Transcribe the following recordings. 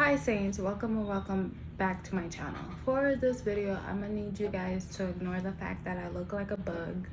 Hi Saints, welcome and welcome back to my channel. For this video, I'm gonna need you guys to ignore the fact that I look like a bug,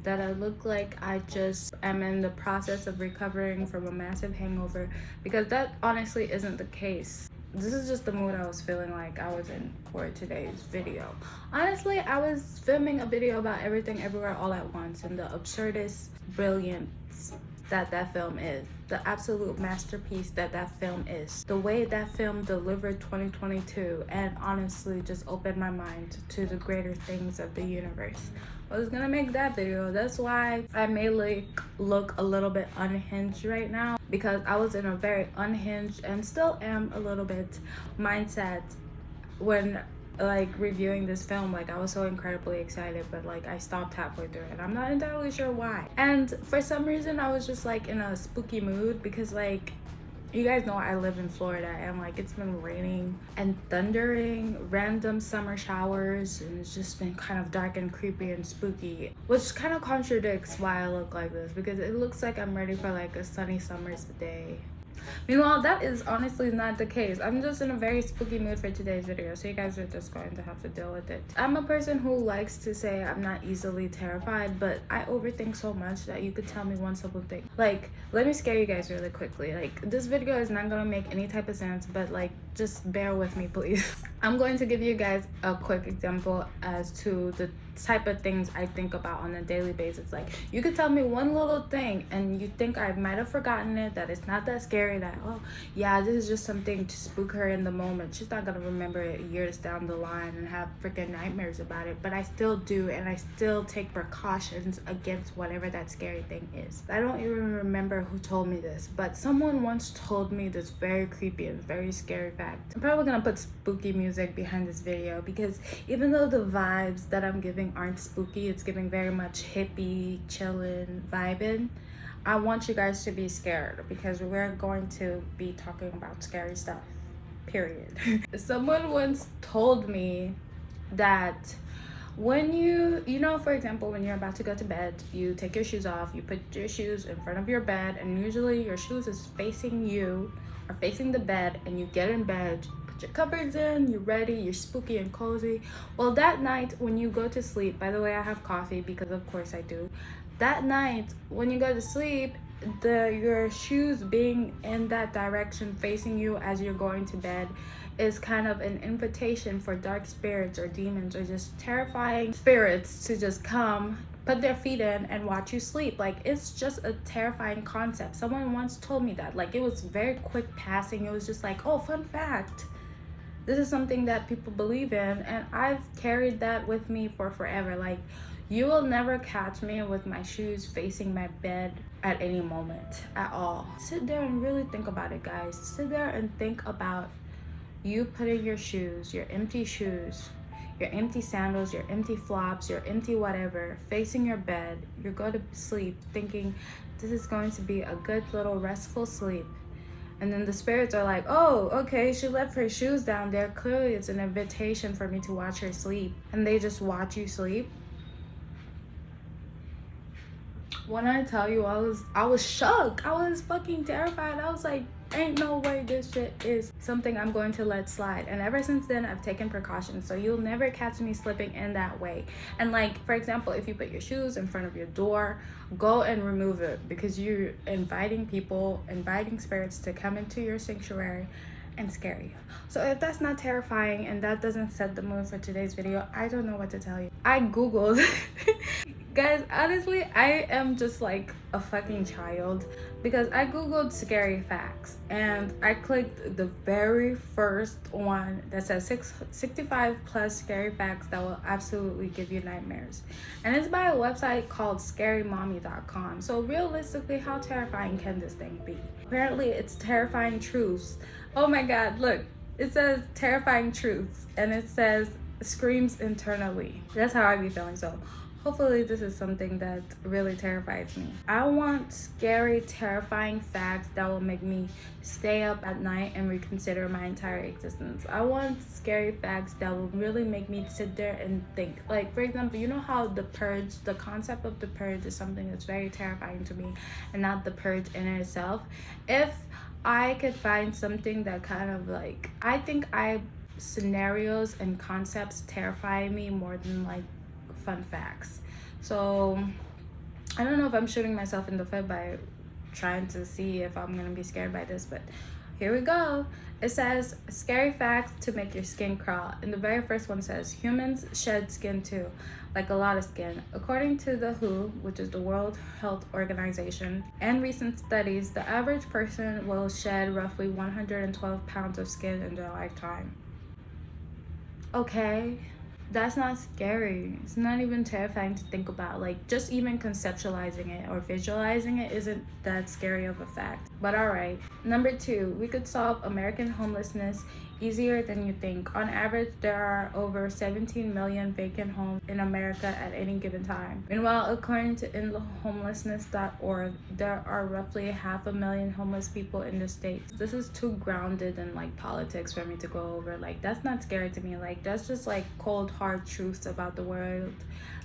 that I look like I just am in the process of recovering from a massive hangover, because that honestly isn't the case. This is just the mood I was feeling like I was in for today's video. Honestly, I was filming a video about everything everywhere all at once and the absurdist brilliance that film is, the absolute masterpiece that film is, the way that film delivered 2022, and honestly just opened my mind to the greater things of the universe. I was gonna make that video. That's why I may look a little bit unhinged right now, because I was in a very unhinged and still am a little bit mindset when reviewing this film. Like, I was so incredibly excited, but I stopped halfway through it. I'm not entirely sure why, and for some reason I was just in a spooky mood, because you guys know I live in Florida, and it's been raining and thundering, random summer showers, and it's just been kind of dark and creepy and spooky, which kind of contradicts why I look like this, because it looks like I'm ready for a sunny summer's day. Meanwhile, that is honestly not the case. I'm just in a very spooky mood for today's video, so you guys are just going to have to deal with it. I'm a person who likes to say I'm not easily terrified, but I overthink so much that you could tell me one simple thing. Let me scare you guys really quickly. This video is not gonna make any type of sense, but just bear with me, please. I'm going to give you guys a quick example as to the type of things I think about on a daily basis. You could tell me one little thing and you think I might have forgotten it, that it's not that scary, that oh yeah, this is just something to spook her in the moment. She's not gonna remember it years down the line and have freaking nightmares about it, but I still do, and I still take precautions against whatever that scary thing is. I don't even remember who told me this, but someone once told me this very creepy and very scary fact. I'm probably gonna put spooky music behind this video, because even though the vibes that I'm giving aren't spooky, it's giving very much hippie, chillin', vibin', I want you guys to be scared, because we're going to be talking about scary stuff, period. Someone once told me that when you know, for example, when you're about to go to bed, you take your shoes off, you put your shoes in front of your bed, and usually your shoes is facing you or facing the bed, and you get in bed, your cupboards in, you're ready, you're spooky and cozy. Well, that night when you go to sleep, by the way, I have coffee because of course I do. That night when you go to sleep, your shoes being in that direction facing you as you're going to bed is kind of an invitation for dark spirits or demons or just terrifying spirits to just come, put their feet in, and watch you sleep. It's just a terrifying concept. Someone once told me that. It was very quick passing. It was just oh, fun fact. This is something that people believe in, and I've carried that with me for forever. You will never catch me with my shoes facing my bed at any moment at all. Sit there and really think about it, guys. Sit there and think about you putting your shoes, your empty shoes, your empty sandals, your empty flops, your empty whatever, facing your bed. You go to sleep thinking this is going to be a good little restful sleep. And then the spirits are like, oh, okay, she left her shoes down there. Clearly it's an invitation for me to watch her sleep. And they just watch you sleep. When I tell you, I was shook. I was fucking terrified. I was like, ain't no way this shit is something I'm going to let slide. And ever since then, I've taken precautions, so you'll never catch me slipping in that way. And for example, if you put your shoes in front of your door, go and remove it, because you're inviting spirits to come into your sanctuary and scare you. So if that's not terrifying and that doesn't set the mood for today's video, I don't know what to tell you. I googled guys, honestly, I am just like a fucking child, because I googled scary facts and I clicked the very first one that says 65 plus scary facts that will absolutely give you nightmares, and it's by a website called scarymommy.com. So realistically, how terrifying can this thing be? Apparently it's terrifying truths. Oh my god, look, it says terrifying truths, and it says screams internally. That's how I be feeling. So hopefully this is something that really terrifies me. I want scary, terrifying facts that will make me stay up at night and reconsider my entire existence. I want scary facts that will really make me sit there and think. For example, you know how The Purge, the concept of The Purge is something that's very terrifying to me, and not The Purge in itself. If I could find something that kind of like, I think I scenarios and concepts terrify me more than like fun facts. So I don't know if I'm shooting myself in the foot by trying to see if I'm gonna be scared by this, but here we go. It says scary facts to make your skin crawl. And the very first one says humans shed skin too, like a lot of skin. According to the WHO, which is the World Health Organization, and recent studies, the average person will shed roughly 112 pounds of skin in their lifetime. Okay, that's not scary. It's not even terrifying to think about. Like, just even conceptualizing it or visualizing it isn't that scary of a fact. But all right. Number 2, we could solve American homelessness easier than you think. On average, there are over 17 million vacant homes in America at any given time. Meanwhile, according to endhomelessness.org, there are roughly 500,000 homeless people in the States. This is too grounded in like politics for me to go over. Like, that's not scary to me. Like, that's just like cold hard truths about the world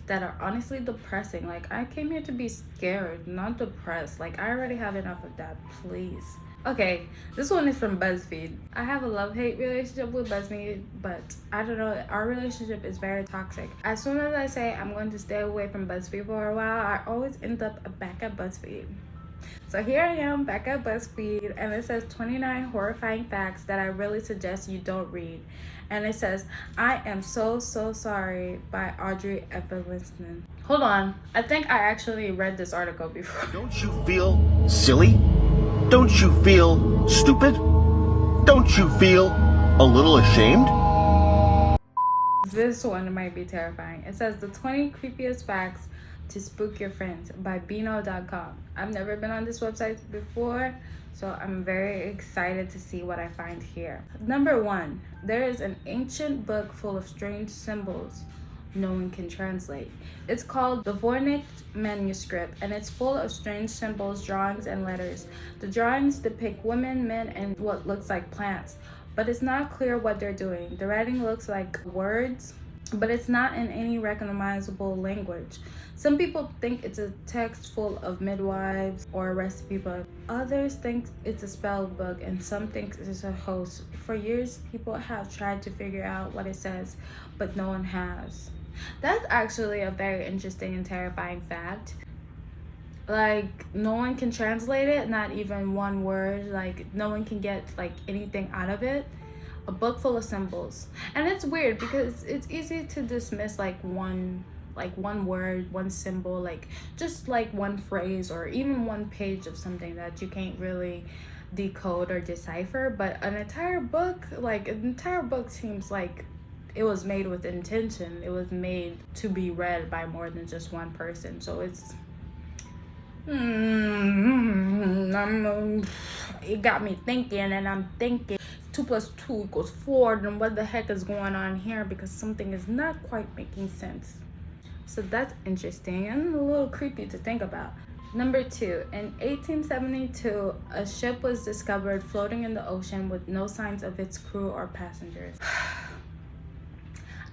that are honestly depressing. Like, I came here to be scared, not depressed. Like, I already have enough of that, please. Okay, this one is from BuzzFeed. I have a love-hate relationship with BuzzFeed, but I don't know, our relationship is very toxic. As soon as I say I'm going to stay away from BuzzFeed for a while, I always end up back at BuzzFeed. So here I am back at BuzzFeed, and it says 29 horrifying facts that I really suggest you don't read. And it says, I am so sorry by Audrey Epperliston. Hold on, I think I actually read this article before. Don't you feel silly? Don't you feel stupid? Don't you feel a little ashamed? This one might be terrifying. It says the 20 creepiest facts to spook your friends by Beano.com. I've never been on this website before, so I'm very excited to see what I find here. Number 1, there is an ancient book full of strange symbols no one can translate. It's called the Voynich manuscript, and it's full of strange symbols, drawings, and letters. The drawings depict women, men, and what looks like plants, but it's not clear what they're doing. The writing looks like words, but it's not in any recognizable language. Some people think it's a text full of midwives or a recipe book. Others think it's a spell book, and some think it's a hoax. For years, people have tried to figure out what it says, but no one has. That's actually a very interesting and terrifying fact. Like, no one can translate it, not even one word. Like, no one can get like anything out of it. A book full of symbols. And it's weird because it's easy to dismiss like one word, one symbol, like just like one phrase or even one page of something that you can't really decode or decipher. But an entire book seems like it was made with intention. It was made to be read by more than just one person. So it's it got me thinking, and I'm thinking 2 + 2 = 4. Then what the heck is going on here? Because something is not quite making sense. So that's interesting and a little creepy to think about. Number 2, in 1872, a ship was discovered floating in the ocean with no signs of its crew or passengers.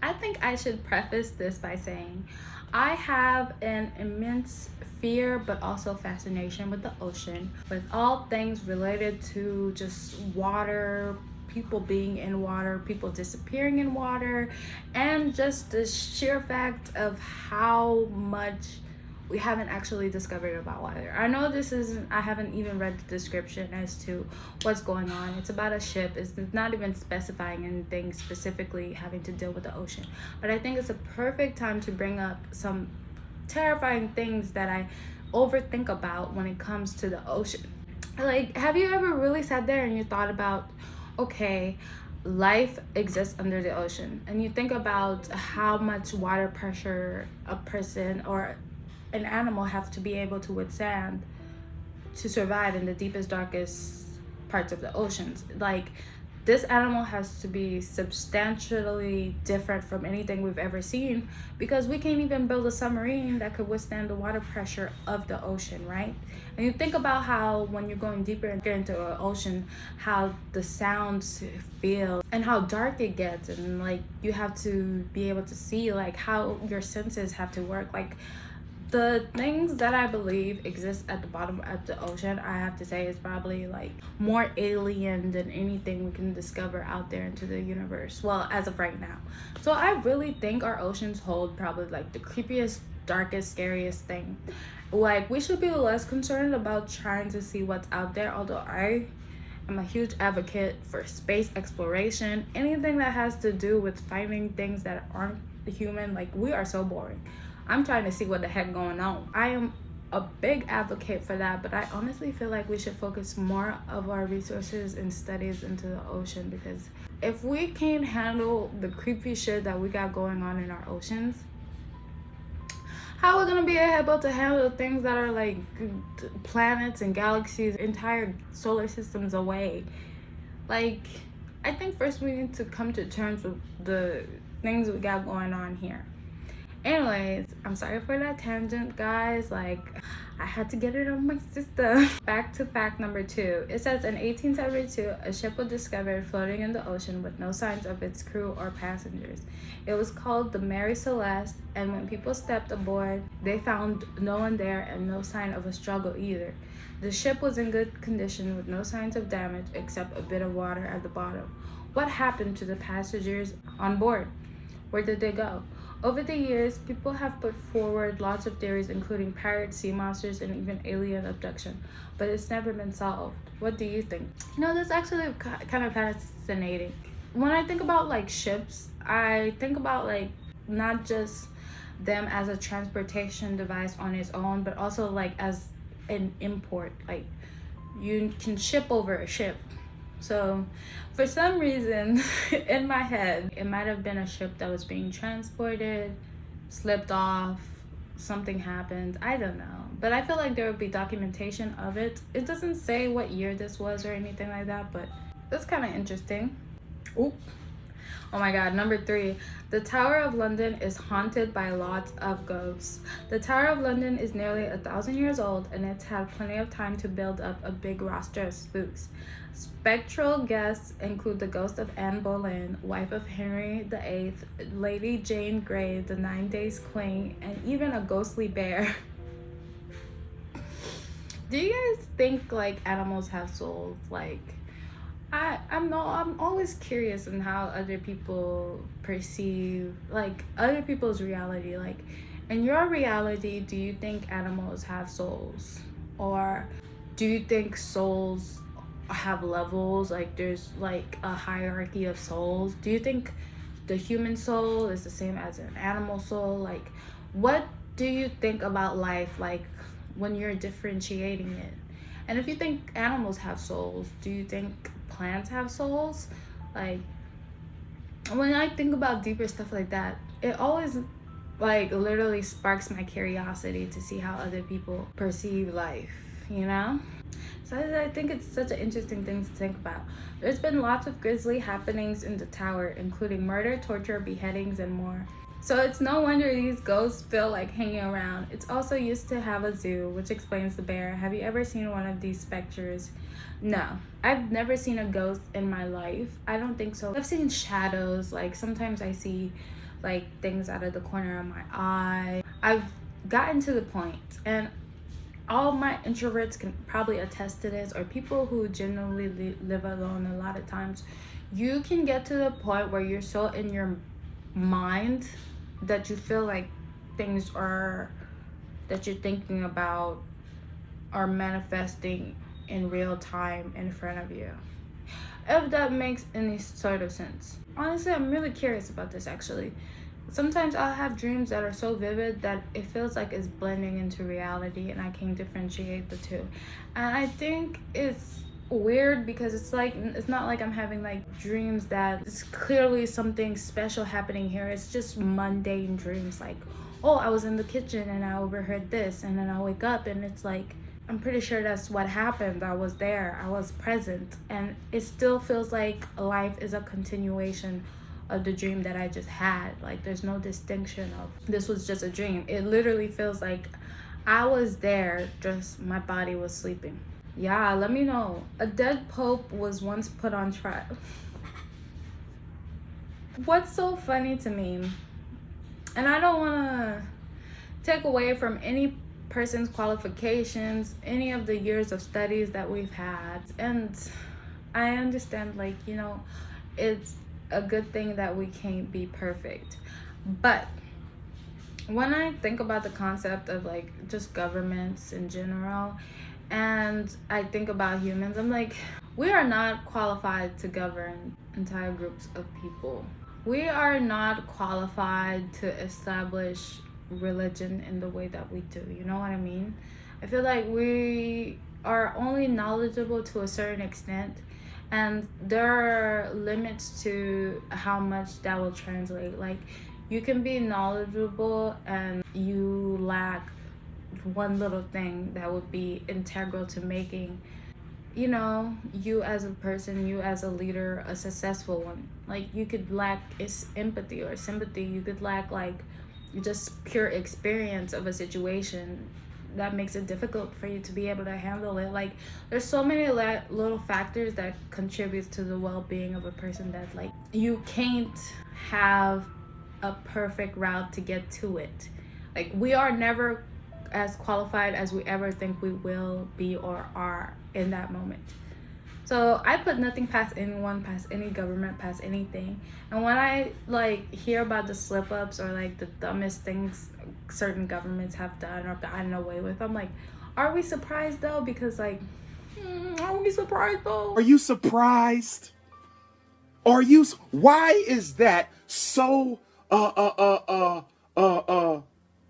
I think I should preface this by saying I have an immense fear but also fascination with the ocean, with all things related to just water, people being in water, people disappearing in water, and just the sheer fact of how much we haven't actually discovered about water. I know I haven't even read the description as to what's going on. It's about a ship. It's not even specifying anything specifically having to deal with the ocean. But I think it's a perfect time to bring up some terrifying things that I overthink about when it comes to the ocean. Like, have you ever really sat there and you thought about, okay, life exists under the ocean, and you think about how much water pressure a person or an animal have to be able to withstand to survive in the deepest, darkest parts of the oceans. Like, this animal has to be substantially different from anything we've ever seen, because we can't even build a submarine that could withstand the water pressure of the ocean, right? And you think about how when you're going deeper and into an ocean, how the sounds feel and how dark it gets, and like you have to be able to see like how your senses have to work. Like, The things that I believe exist at the bottom of the ocean, I have to say, is probably like more alien than anything we can discover out there into the universe. Well, as of right now. So I really think our oceans hold probably like the creepiest, darkest, scariest thing. Like, we should be less concerned about trying to see what's out there, although I'm a huge advocate for space exploration. Anything that has to do with finding things that aren't human, like, we are so boring. I'm trying to see what the heck going on. I am a big advocate for that, but I honestly feel like we should focus more of our resources and studies into the ocean, because if we can't handle the creepy shit that we got going on in our oceans, how are we gonna be able to handle things that are like planets and galaxies, entire solar systems away? Like, I think first we need to come to terms with the things we got going on here. Anyways, I'm sorry for that tangent, guys. Like, I had to get it on my system. Back to fact number 2. It says in 1872, a ship was discovered floating in the ocean with no signs of its crew or passengers. It was called the Mary Celeste, and when people stepped aboard, they found no one there and no sign of a struggle either. The ship was in good condition with no signs of damage except a bit of water at the bottom. What happened to the passengers on board? Where did they go? Over the years, people have put forward lots of theories, including pirates, sea monsters, and even alien abduction, but it's never been solved. What do you think? That's actually kind of fascinating. When I think about like ships, I think about like not just them as a transportation device on its own, but also like as an import. Like, you can ship over a ship. So for some reason in my head, it might have been a ship that was being transported, slipped off, something happened, I don't know. But I feel like there would be documentation of it. It doesn't say what year this was or anything like that, but that's kind of interesting. Oop. Oh my god, number 3. The Tower of London is haunted by lots of ghosts. The Tower of London is nearly 1,000 years old, and it's had plenty of time to build up a big roster of spooks. Spectral guests include the ghost of Anne Boleyn, wife of Henry VIII, Lady Jane Grey, the 9 Days Queen, and even a ghostly bear. Do you guys think like animals have souls? Like, I'm always curious in how other people perceive like other people's reality. Like, in your reality, do you think animals have souls? Or do you think souls have levels? Like, there's like a hierarchy of souls? Do you think the human soul is the same as an animal soul? Like, what do you think about life, like when you're differentiating it? And if you think animals have souls, do you think plants have souls? Like, when I think about deeper stuff like that, it always like literally sparks my curiosity to see how other people perceive life, So I think it's such an interesting thing to think about. There's been lots of grisly happenings in the tower, including murder, torture, beheadings, and more. So it's no wonder these ghosts feel like hanging around. It's also used to have a zoo, which explains the bear. Have you ever seen one of these specters? No, I've never seen a ghost in my life. I don't think so. I've seen shadows. Like, sometimes I see like things out of the corner of my eye. I've gotten to the point, and all my introverts can probably attest to this, or people who genuinely live alone a lot of times. You can get to the point where you're so in your mind that you feel like things are that you're thinking about are manifesting in real time in front of you, if that makes any sort of sense. Honestly, I'm really curious about this actually. Sometimes I'll have dreams that are so vivid that it feels like it's blending into reality and I can't differentiate the two. And I think it's weird because it's not like I'm having like dreams that it's clearly something special happening here. It's just mundane dreams, like, oh, I was in the kitchen and I overheard this, and then I wake up and it's like, I'm pretty sure that's what happened. I was there, I was present, and it still feels like life is a continuation of the dream that I just had. Like, there's no distinction of this was just a dream. It literally feels like I was there, just my body was sleeping. Yeah, let me know. A dead pope was once put on trial. What's so funny to me, and I don't want to take away from any person's qualifications, any of the years of studies that we've had. And I understand, like, you know, it's a good thing that we can't be perfect. But when I think about the concept of like just governments in general, and I think about humans, I'm like, we are not qualified to govern entire groups of people. We are not qualified to establish religion in the way that we do. You know what I mean? I feel like we are only knowledgeable to a certain extent, and there are limits to how much that will translate. Like, you can be knowledgeable and you lack one little thing that would be integral to making, you know, you as a person, you as a leader, a successful one. Like, you could lack is empathy or sympathy. You could lack like just pure experience of a situation that makes it difficult for you to be able to handle it. Like, there's so many little factors that contribute to the well-being of a person that, like, you can't have a perfect route to get to it. Like, we are never as qualified as we ever think we will be or are in that moment. So I put nothing past anyone, past any government, past anything. And when I like hear about the slip ups or like the dumbest things certain governments have done or gotten away with, I'm like, are we surprised though? Because like, are we surprised though? Are you surprised? Are you? Why is that so?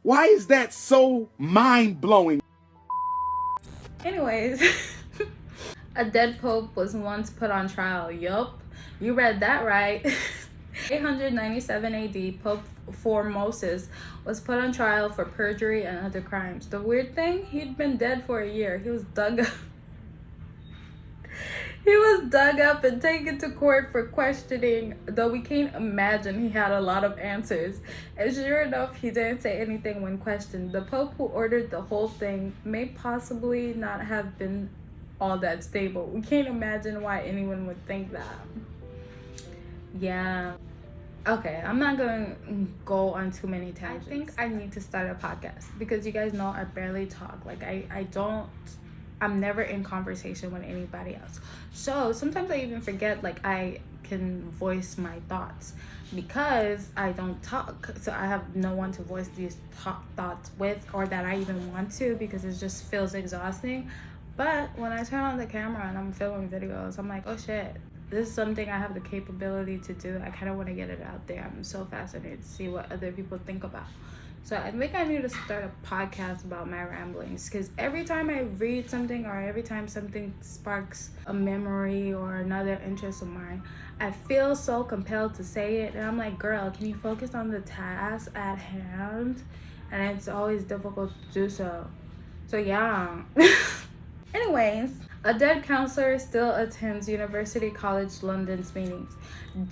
Why is that so mind blowing? Anyways, a dead pope was once put on trial. Yup, you read that right. 897 AD, Pope Formosus was put on trial for perjury and other crimes. The weird thing, he'd been dead for a year. He was dug up. He was dug up and taken to court for questioning, though we can't imagine he had a lot of answers. And sure enough, he didn't say anything when questioned. The Pope who ordered the whole thing may possibly not have been all that stable. We can't imagine why anyone would think that. Yeah. Okay, I'm not gonna go on too many tangents. I think I need to start a podcast because you guys know I barely talk. Like, I'm never in conversation with anybody else. So sometimes I even forget like I can voice my thoughts because I don't talk. So I have no one to voice these thoughts with, or that I even want to, because it just feels exhausting. But when I turn on the camera and I'm filming videos, I'm like, oh shit, this is something I have the capability to do. I kind of want to get it out there. I'm so fascinated to see what other people think about. So I think I need to start a podcast about my ramblings, because every time I read something or every time something sparks a memory or another interest of mine, I feel so compelled to say it. And I'm like, girl, can you focus on the task at hand? And it's always difficult to do so. So yeah. Anyways, a dead counselor still attends University College London's meetings.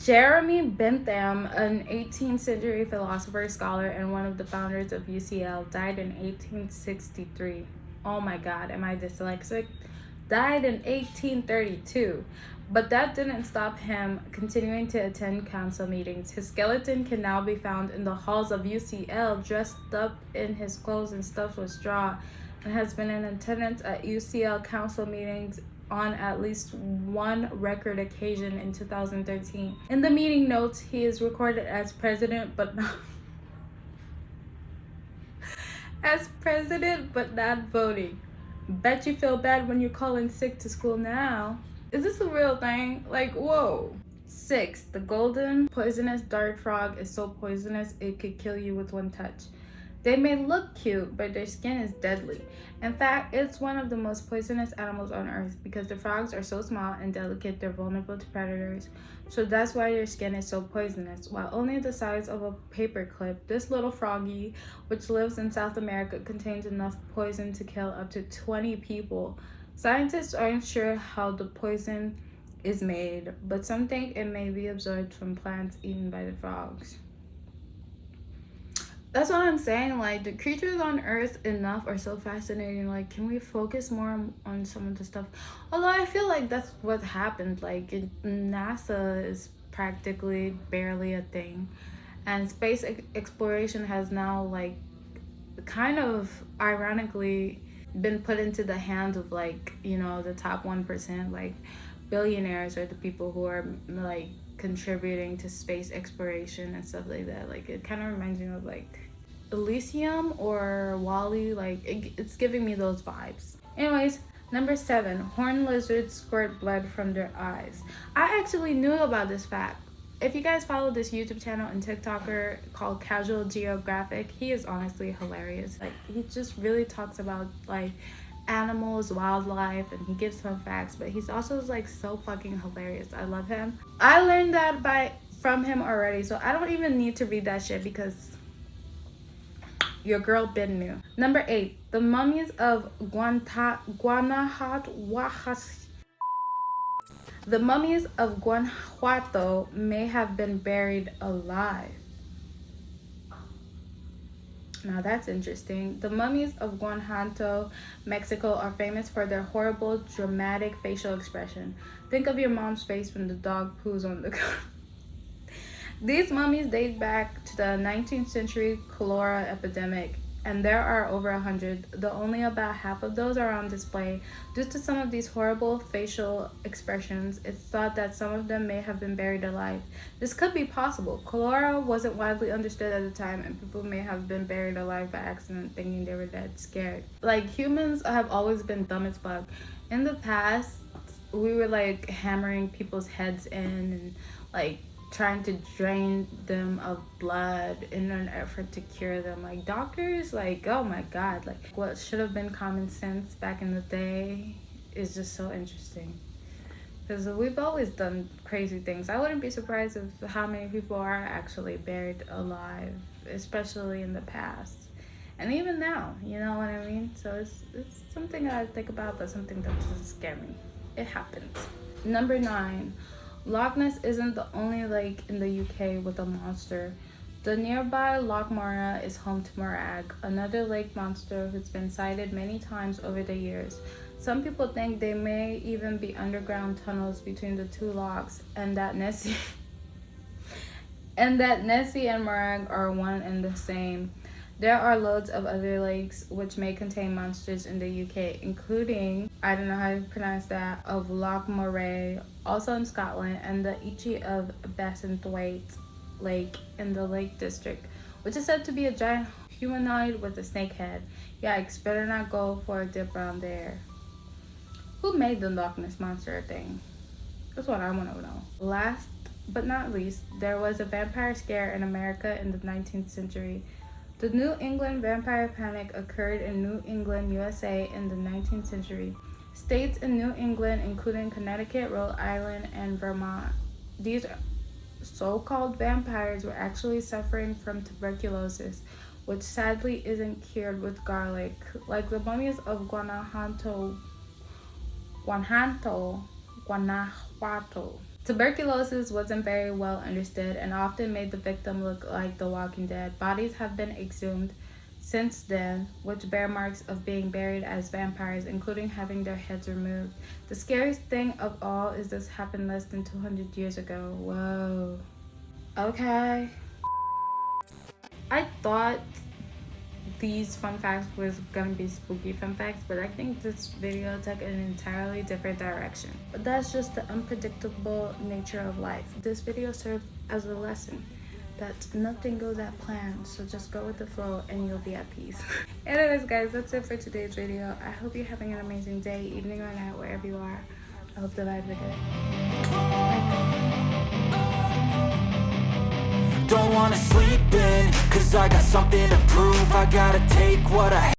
Jeremy Bentham, an 18th century philosopher, scholar, and one of the founders of UCL, died in 1863. Oh my god, am I dyslexic? Died in 1832. But that didn't stop him continuing to attend council meetings. His skeleton can now be found in the halls of UCL, dressed up in his clothes and stuffed with straw, and has been in attendance at UCL council meetings on at least one record occasion in 2013. In the meeting notes, he is recorded as president, but not voting. Bet you feel bad when you're calling sick to school now. Is this a real thing? Like, whoa. 6. The golden poisonous dart frog is so poisonous it could kill you with one touch. They may look cute, but their skin is deadly. In fact, it's one of the most poisonous animals on earth because the frogs are so small and delicate they're vulnerable to predators. So that's why their skin is so poisonous. While only the size of a paperclip, this little froggy, which lives in South America, contains enough poison to kill up to 20 people. Scientists aren't sure how the poison is made, but some think it may be absorbed from plants eaten by the frogs. That's what I'm saying. Like, the creatures on Earth enough are so fascinating. Like, can we focus more on some of the stuff? Although I feel like that's what happened. Like, NASA is practically barely a thing, and space exploration has now like kind of ironically been put into the hands of, like, you know, the top 1%, like billionaires, or the people who are like contributing to space exploration and stuff like that. Like, it kind of reminds me of like Elysium or Wall-E. Like, it's giving me those vibes. Anyways, number 7, horned lizards squirt blood from their eyes. I actually knew about this fact. If you guys follow this YouTube channel and TikToker called Casual Geographic, he is honestly hilarious. Like, he just really talks about like animals, wildlife, and he gives fun facts, but he's also like so fucking hilarious. I love him. I learned that from him already, so I don't even need to read that shit because your girl been new. Number 8, the mummies of The mummies of Guanajuato may have been buried alive. Now that's interesting. The mummies of Guanajuato, Mexico are famous for their horrible, dramatic facial expression. Think of your mom's face when the dog poos on the ground. These mummies date back to the 19th century cholera epidemic, and there are over 100, though only about half of those are on display. Due to some of these horrible facial expressions, it's thought that some of them may have been buried alive. This could be possible. Cholera wasn't widely understood at the time, and people may have been buried alive by accident, thinking they were dead, scared. Like, humans have always been dumb as fuck. In the past, we were like hammering people's heads in and like trying to drain them of blood in an effort to cure them. Like, doctors, like, oh my god, like what should have been common sense back in the day is just so interesting, because we've always done crazy things. I wouldn't be surprised if how many people are actually buried alive, especially in the past and even now, you know what I mean? So it's something that I think about, but something that doesn't scare me. It happens. Number 9, Loch Ness isn't the only lake in the UK with a monster. The nearby Loch Moira is home to Morag, another lake monster who's been sighted many times over the years. Some people think there may even be underground tunnels between the two lochs, and that Nessie and Morag are one and the same. There are loads of other lakes which may contain monsters in the UK, including, I don't know how to pronounce that, of Loch Moray, also in Scotland, and the Ichi of Bassenthwaite Lake in the Lake District, which is said to be a giant humanoid with a snake head. Yikes, better not go for a dip around there. Who made the Loch Ness monster thing? That's what I want to know. Last but not least, there was a vampire scare in America in the 19th century. The New England vampire panic occurred in New England, USA in the 19th century. States in New England, including Connecticut, Rhode Island, and Vermont. These so-called vampires were actually suffering from tuberculosis, which sadly isn't cured with garlic. Like the mummies of Guanajuato. Tuberculosis wasn't very well understood and often made the victim look like the Walking Dead. Bodies have been exhumed since then, which bear marks of being buried as vampires, including having their heads removed. The scariest thing of all is this happened less than 200 years ago. Whoa. Okay. I thought these fun facts was gonna be spooky fun facts, but I think this video took an entirely different direction. But that's just the unpredictable nature of life. This video served as a lesson that nothing goes as planned, so just go with the flow and you'll be at peace. Anyways guys, that's it for today's video. I hope you're having an amazing day, evening, or night, wherever you are. I hope the vibes are good. Don't wanna sleep in, cause I got something to prove. I gotta take what I